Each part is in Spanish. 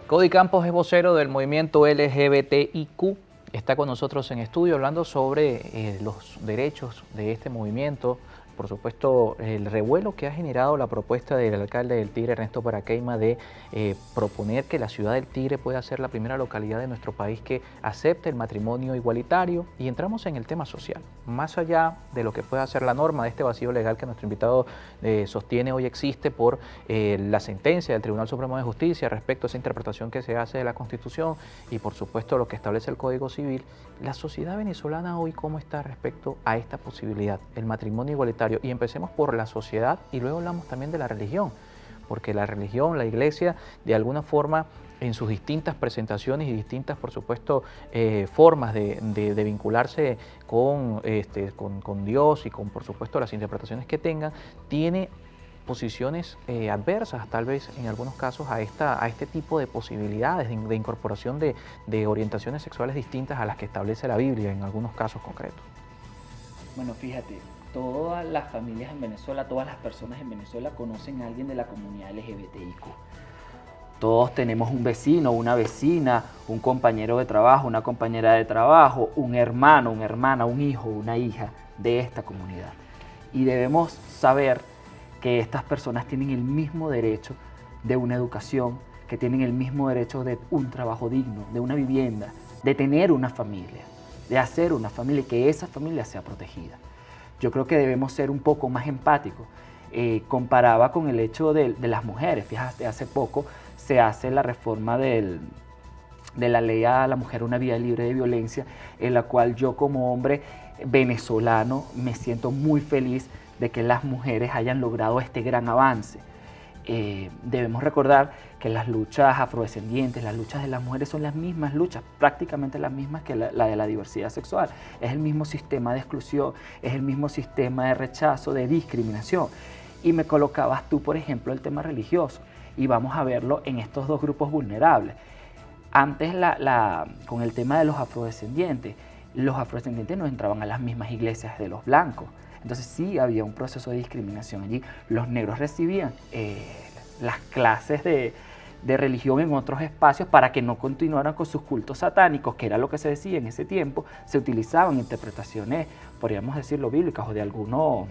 Cody Campos es vocero del movimiento LGBTIQ. Está con nosotros en estudio hablando sobre los derechos de este movimiento. Por supuesto, el revuelo que ha generado la propuesta del alcalde del Tigre, Ernesto Paracaima, de proponer que la ciudad del Tigre pueda ser la primera localidad de nuestro país que acepte el matrimonio igualitario. Y entramos en el tema social. Más allá de lo que pueda ser la norma de este vacío legal que nuestro invitado sostiene hoy existe por la sentencia del Tribunal Supremo de Justicia respecto a esa interpretación que se hace de la Constitución y por supuesto lo que establece el Código Civil, la sociedad venezolana hoy cómo está respecto a esta posibilidad, el matrimonio igualitario. Y empecemos por la sociedad y luego hablamos también de la religión, porque la religión, la iglesia, de alguna forma en sus distintas presentaciones y distintas, por supuesto, formas de vincularse con Dios y con, por supuesto, las interpretaciones que tengan, tiene posiciones adversas, tal vez en algunos casos, a este tipo de posibilidades de incorporación de orientaciones sexuales distintas a las que establece la Biblia en algunos casos concretos. Bueno, fíjate, todas las familias en Venezuela, todas las personas en Venezuela conocen a alguien de la comunidad LGBTIQ. Todos tenemos un vecino, una vecina, un compañero de trabajo, una compañera de trabajo, un hermano, una hermana, un hijo, una hija de esta comunidad. Y debemos saber que estas personas tienen el mismo derecho de una educación, que tienen el mismo derecho de un trabajo digno, de una vivienda, de tener una familia, de hacer una familia y que esa familia sea protegida. Yo creo que debemos ser un poco más empáticos. Comparaba con el hecho de las mujeres. Fíjate, hace poco se hace la reforma de la ley a la mujer una vida libre de violencia, en la cual yo como hombre venezolano me siento muy feliz de que las mujeres hayan logrado este gran avance. Debemos recordar que las luchas afrodescendientes, las luchas de las mujeres son las mismas luchas, prácticamente las mismas que la de la diversidad sexual. Es el mismo sistema de exclusión, es el mismo sistema de rechazo, de discriminación. Y me colocabas tú, por ejemplo, el tema religioso, y vamos a verlo en estos dos grupos vulnerables. Antes, con el tema de los afrodescendientes no entraban a las mismas iglesias de los blancos. Entonces sí había un proceso de discriminación allí. Los negros recibían las clases de religión en otros espacios para que no continuaran con sus cultos satánicos, que era lo que se decía en ese tiempo. Se utilizaban interpretaciones, podríamos decirlo, bíblicas o de algunos,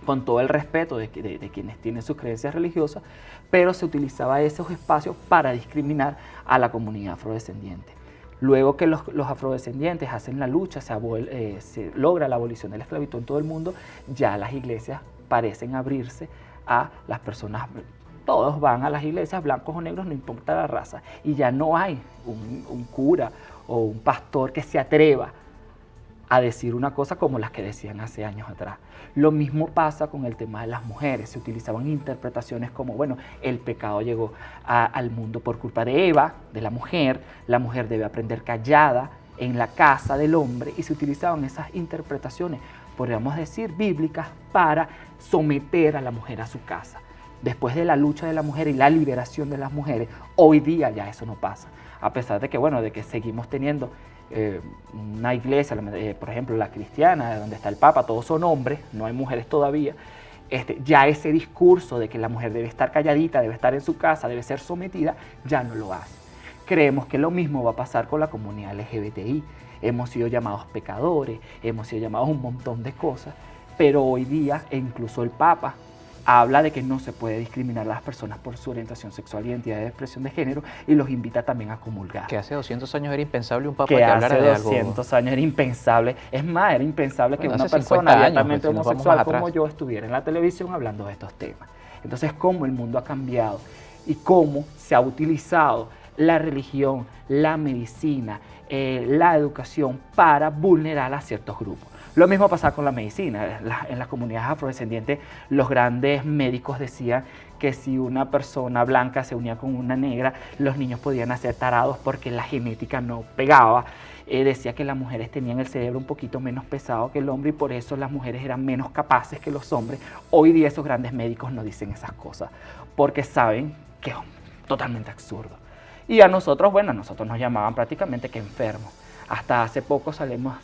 con todo el respeto de quienes tienen sus creencias religiosas, pero se utilizaba esos espacios para discriminar a la comunidad afrodescendiente. Luego que los afrodescendientes hacen la lucha, se logra la abolición de la esclavitud en todo el mundo, ya las iglesias parecen abrirse a las personas. Todos van a las iglesias, blancos o negros, no importa la raza. Y ya no hay un cura o un pastor que se atreva a decir una cosa como las que decían hace años atrás. Lo mismo pasa con el tema de las mujeres. Se utilizaban interpretaciones como, bueno, el pecado llegó al mundo por culpa de Eva, de la mujer debe aprender callada en la casa del hombre, y se utilizaban esas interpretaciones, podríamos decir, bíblicas, para someter a la mujer a su casa. Después de la lucha de la mujer y la liberación de las mujeres, hoy día ya eso no pasa. A pesar de que, bueno, de que seguimos teniendo una iglesia, por ejemplo la cristiana, donde está el Papa, todos son hombres, no hay mujeres todavía, ya ese discurso de que la mujer debe estar calladita, debe estar en su casa, debe ser sometida, ya no lo hace. Creemos que lo mismo va a pasar con la comunidad LGBTI. Hemos sido llamados pecadores, hemos sido llamados un montón de cosas, pero hoy día, e incluso el Papa habla de que no se puede discriminar a las personas por su orientación sexual, identidad de expresión de género, y los invita también a comulgar. Que hace 200 años era impensable un papa que hablara de algo. Hace 200 años era impensable. Es más, era impensable que una persona abiertamente homosexual como yo estuviera en la televisión hablando de estos temas. Entonces, cómo el mundo ha cambiado y cómo se ha utilizado la religión, la medicina, la educación para vulnerar a ciertos grupos. Lo mismo pasa con la medicina. En las comunidades afrodescendientes, los grandes médicos decían que si una persona blanca se unía con una negra, los niños podían nacer tarados porque la genética no pegaba. Decía que las mujeres tenían el cerebro un poquito menos pesado que el hombre y por eso las mujeres eran menos capaces que los hombres. Hoy día esos grandes médicos no dicen esas cosas porque saben que es totalmente absurdo. Y a nosotros, bueno, a nosotros nos llamaban prácticamente que enfermos. Hasta hace poco salimos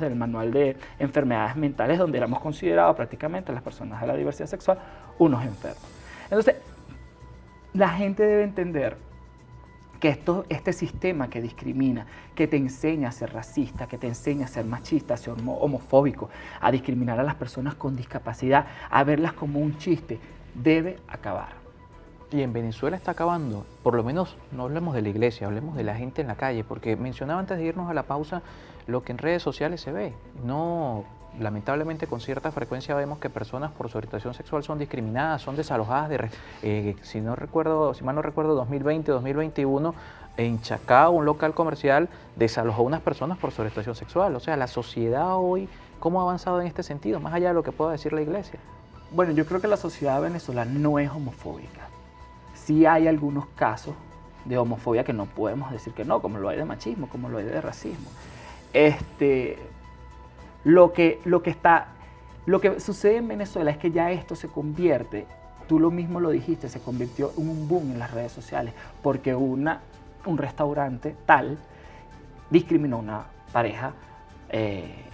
del manual de enfermedades mentales, donde éramos considerados prácticamente las personas de la diversidad sexual unos enfermos. Entonces, la gente debe entender que este sistema que discrimina, que te enseña a ser racista, que te enseña a ser machista, a ser homofóbico, a discriminar a las personas con discapacidad, a verlas como un chiste, debe acabar. Y en Venezuela está acabando, por lo menos no hablemos de la iglesia, hablemos de la gente en la calle, porque mencionaba antes de irnos a la pausa lo que en redes sociales se ve. No, lamentablemente con cierta frecuencia vemos que personas por su orientación sexual son discriminadas, son desalojadas si mal no recuerdo, 2020, 2021, en Chacao, un local comercial desalojó a unas personas por su orientación sexual. O sea, la sociedad hoy, ¿cómo ha avanzado en este sentido? Más allá de lo que pueda decir la iglesia. Bueno, yo creo que la sociedad venezolana no es homofóbica. Sí hay algunos casos de homofobia que no podemos decir que no, como lo hay de machismo, como lo hay de racismo. Lo que sucede en Venezuela es que ya esto se convierte, tú lo mismo lo dijiste, se convirtió en un boom en las redes sociales, porque un restaurante tal discriminó a una pareja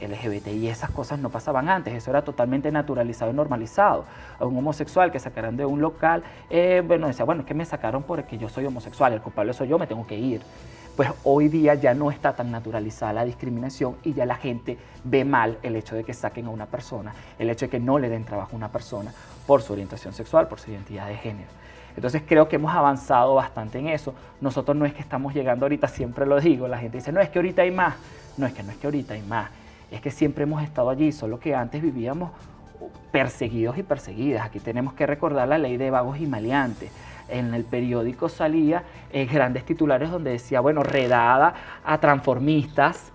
LGBT, y esas cosas no pasaban antes, eso era totalmente naturalizado y normalizado. A un homosexual que sacaran de un local, decía, bueno, es que me sacaron porque yo soy homosexual, el culpable soy yo, me tengo que ir. Pues hoy día ya no está tan naturalizada la discriminación y ya la gente ve mal el hecho de que saquen a una persona, el hecho de que no le den trabajo a una persona por su orientación sexual, por su identidad de género. Entonces creo que hemos avanzado bastante en eso. Nosotros no es que estamos llegando ahorita, siempre lo digo, la gente dice, no, es que ahorita hay más. No es que ahorita hay más, es que siempre hemos estado allí, solo que antes vivíamos perseguidos y perseguidas. Aquí tenemos que recordar la ley de vagos y maleantes. En el periódico salía grandes titulares donde decía, bueno, redada a transformistas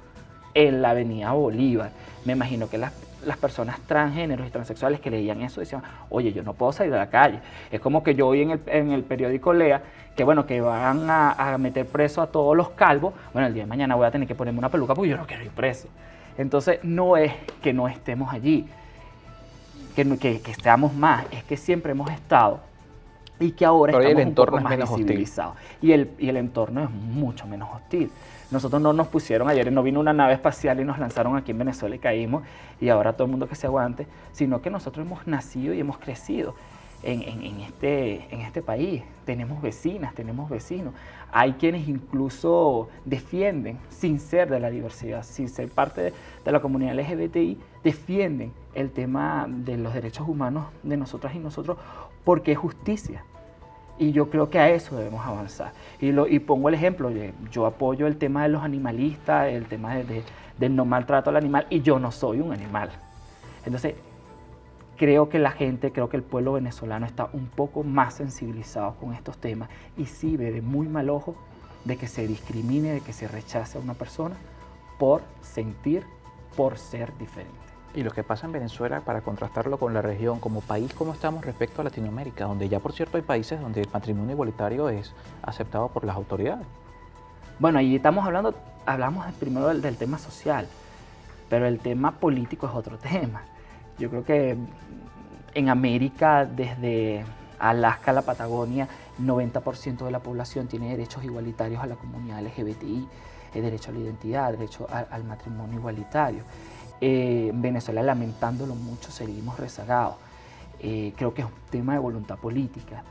en la avenida Bolívar. Me imagino que las personas transgéneros y transexuales que leían eso decían, oye, yo no puedo salir a la calle. Es como que yo hoy en el periódico lea que, bueno, que van a meter preso a todos los calvos. Bueno, el día de mañana voy a tener que ponerme una peluca porque yo no quiero ir preso. Entonces, no es que no estemos allí, que estemos más, es que siempre hemos estado y que ahora estamos un poco más visibilizados. Y el entorno es mucho menos hostil. Nosotros no nos pusieron ayer, no vino una nave espacial y nos lanzaron aquí en Venezuela y caímos y ahora todo el mundo que se aguante, sino que nosotros hemos nacido y hemos crecido en este país. Tenemos vecinas, tenemos vecinos. Hay quienes incluso defienden, sin ser de la diversidad, sin ser parte de la comunidad LGBTI, defienden el tema de los derechos humanos de nosotras y nosotros porque es justicia. Y yo creo que a eso debemos avanzar. Y pongo el ejemplo, yo apoyo el tema de los animalistas, el tema del no maltrato al animal, y yo no soy un animal. Entonces, creo que creo que el pueblo venezolano está un poco más sensibilizado con estos temas y sí ve de muy mal ojo de que se discrimine, de que se rechace a una persona por ser diferente. Y lo que pasa en Venezuela, para contrastarlo con la región, como país, ¿cómo estamos respecto a Latinoamérica? Donde ya, por cierto, hay países donde el matrimonio igualitario es aceptado por las autoridades. Bueno, ahí hablamos primero del tema social, pero el tema político es otro tema. Yo creo que en América, desde Alaska a la Patagonia, 90% de la población tiene derechos igualitarios a la comunidad LGBTI, derecho a la identidad, derecho al matrimonio igualitario. En Venezuela, lamentándolo mucho, seguimos rezagados. Creo que es un tema de voluntad política,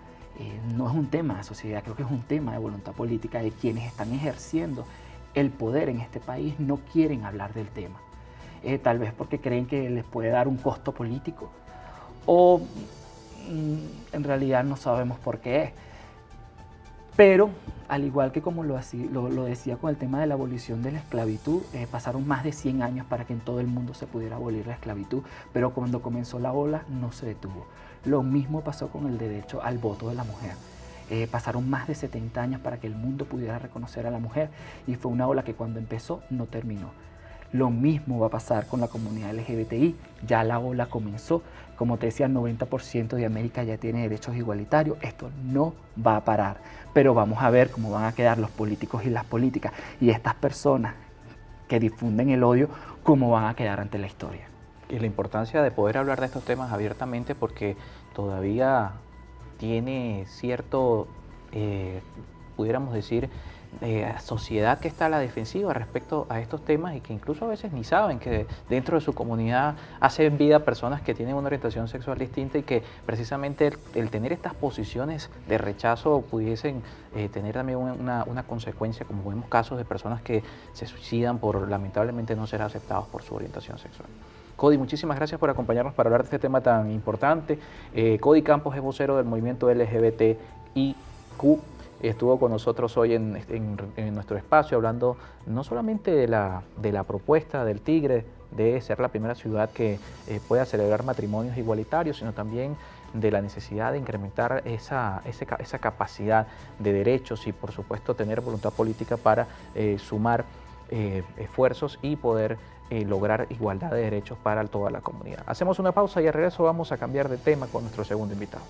no es un tema de sociedad, creo que es un tema de voluntad política de quienes están ejerciendo el poder en este país, no quieren hablar del tema. Tal vez porque creen que les puede dar un costo político o en realidad no sabemos por qué es. Pero, al igual que como lo decía con el tema de la abolición de la esclavitud, pasaron más de 100 años para que en todo el mundo se pudiera abolir la esclavitud, pero cuando comenzó la ola no se detuvo. Lo mismo pasó con el derecho al voto de la mujer. Pasaron más de 70 años para que el mundo pudiera reconocer a la mujer y fue una ola que cuando empezó no terminó. Lo mismo va a pasar con la comunidad LGBTI, ya la ola comenzó, como te decía, el 90% de América ya tiene derechos igualitarios, esto no va a parar, pero vamos a ver cómo van a quedar los políticos y las políticas y estas personas que difunden el odio, cómo van a quedar ante la historia. Y la importancia de poder hablar de estos temas abiertamente porque todavía tiene cierto, pudiéramos decir, sociedad que está a la defensiva respecto a estos temas y que incluso a veces ni saben que dentro de su comunidad hacen vida personas que tienen una orientación sexual distinta y que precisamente el tener estas posiciones de rechazo pudiesen tener también una consecuencia, como vemos casos de personas que se suicidan por lamentablemente no ser aceptados por su orientación sexual. Cody, muchísimas gracias por acompañarnos para hablar de este tema tan importante. Cody Campos es vocero del movimiento LGBTIQ. Estuvo con nosotros hoy en nuestro espacio hablando no solamente de la propuesta del Tigre de ser la primera ciudad que pueda celebrar matrimonios igualitarios, sino también de la necesidad de incrementar esa capacidad de derechos y por supuesto tener voluntad política para sumar esfuerzos y poder lograr igualdad de derechos para toda la comunidad. Hacemos una pausa y al regreso vamos a cambiar de tema con nuestro segundo invitado.